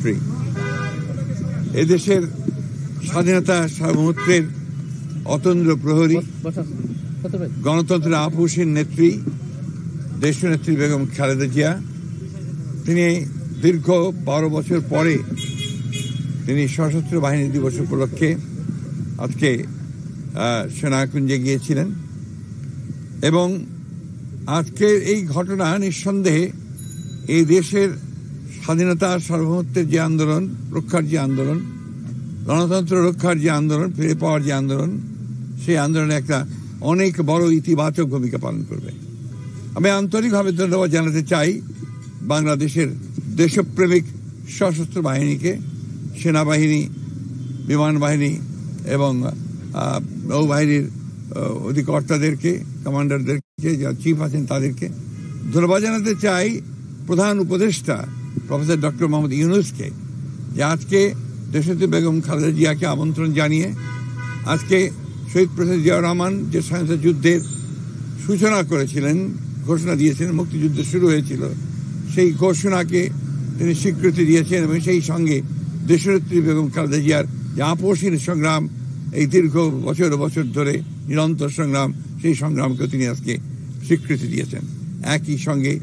নেত্রী, এদেশের স্বাধীনতা সার্বভৌমত্বের অতন্দ্র প্রহরী, গণতন্ত্রের আপোষহীন নেত্রী দেশনেত্রী বেগম খালেদা জিয়া। তিনি দীর্ঘ 12 বছর পরে তিনি সশস্ত্র বাহিনী দিবস উপলক্ষে আজকে সেনাকুঞ্জে গিয়েছিলেন এবং আজকের এই ঘটনা নিঃসন্দেহে এই দেশের স্বাধীনতা সার্বভৌমত্বের যে আন্দোলন, রক্ষার যে আন্দোলন, গণতন্ত্র রক্ষার যে আন্দোলন, ফিরে পাওয়ার যে আন্দোলন, সেই আন্দোলনে একটা অনেক বড় ইতিবাচক ভূমিকা পালন করবে। আমি আন্তরিকভাবে ধন্যবাদ জানাতে চাই বাংলাদেশের দেশপ্রেমিক সশস্ত্র বাহিনীকে, সেনাবাহিনী, বিমান বাহিনী এবং নৌবাহিনীর অধিকর্তাদেরকে, কমান্ডারদেরকে, যারা চিফ আছেন তাদেরকে ধন্যবাদ জানাতে চাই। প্রধান উপদেষ্টা প্রফেসর ডক্টর মোহাম্মদ ইউনূসকে, যে আজকে দেশনেত্রী বেগম খালেদা জিয়াকে আমন্ত্রণ জানিয়ে আজকে শহীদ প্রেসিডেন্ট জিয়াউর রহমান যে স্বাধীনতা যুদ্ধের সূচনা করেছিলেন, ঘোষণা দিয়েছেন, মুক্তিযুদ্ধ শুরু হয়েছিল, সেই ঘোষণাকে তিনি স্বীকৃতি দিয়েছেন এবং সেই সঙ্গে দেশনেত্রী বেগম খালেদা জিয়ার যে আপোষহীন সংগ্রাম, এই দীর্ঘ বছর বছর ধরে নিরন্তর সংগ্রাম, সেই সংগ্রামকে তিনি আজকে স্বীকৃতি দিয়েছেন। একই সঙ্গে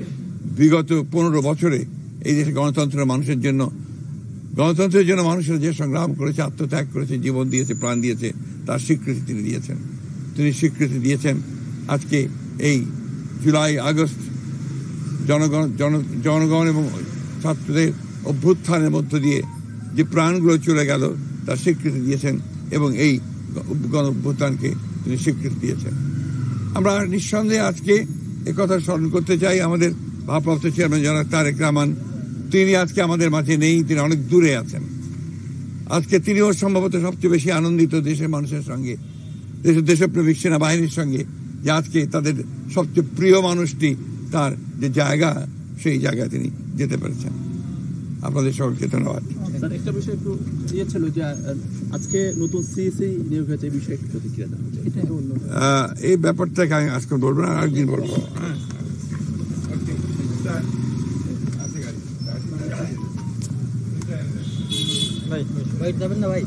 বিগত 15 বছরে এই দেশে গণতন্ত্রের মানুষের জন্য, গণতন্ত্রের জন্য মানুষের যে সংগ্রাম করেছে, আত্মত্যাগ করেছে, জীবন দিয়েছে, প্রাণ দিয়েছে, তার স্বীকৃতি তিনি দিয়েছেন। তিনি স্বীকৃতি দিয়েছেন আজকে এই জুলাই আগস্ট জনগণ এবং ছাত্রদের অভ্যুত্থানের মধ্য দিয়ে যে প্রাণগুলো চলে গেল তার স্বীকৃতি দিয়েছেন এবং এই গণ অভ্যুত্থানকে তিনি স্বীকৃতি দিয়েছেন। আমরা নিঃসন্দেহে আজকে একথা স্মরণ করতে চাই, আমাদের ভারপ্রাপ্ত চেয়ারম্যান জনাব তারেক রহমান, তিনি আজকে আমাদের মাঝে নেই, তিনি অনেক দূরে আছেন। আজকে তিনিও সম্ভবত সবচেয়ে বেশি আনন্দিত দেশের মানুষের সঙ্গে, দেশের দেশপ্রেমিক সেনাবাহিনীর সঙ্গে, যে আজকে তাদের সবচেয়ে প্রিয় মানুষটি তার যে জায়গা, সেই জায়গায় তিনি যেতে পেরেছেন। আপনাদের সকলকে ধন্যবাদ। একটা বিষয় একটু ছিল যে আজকে নতুন সিএসি নিয়োগ হয়েছে, এই বিষয়ে একটু প্রতিক্রিয়া দেওয়া। এই ব্যাপারটাকে আমি আজকে বলবো না, আরেকদিন বলবো। ভাই যাবেন না ভাই?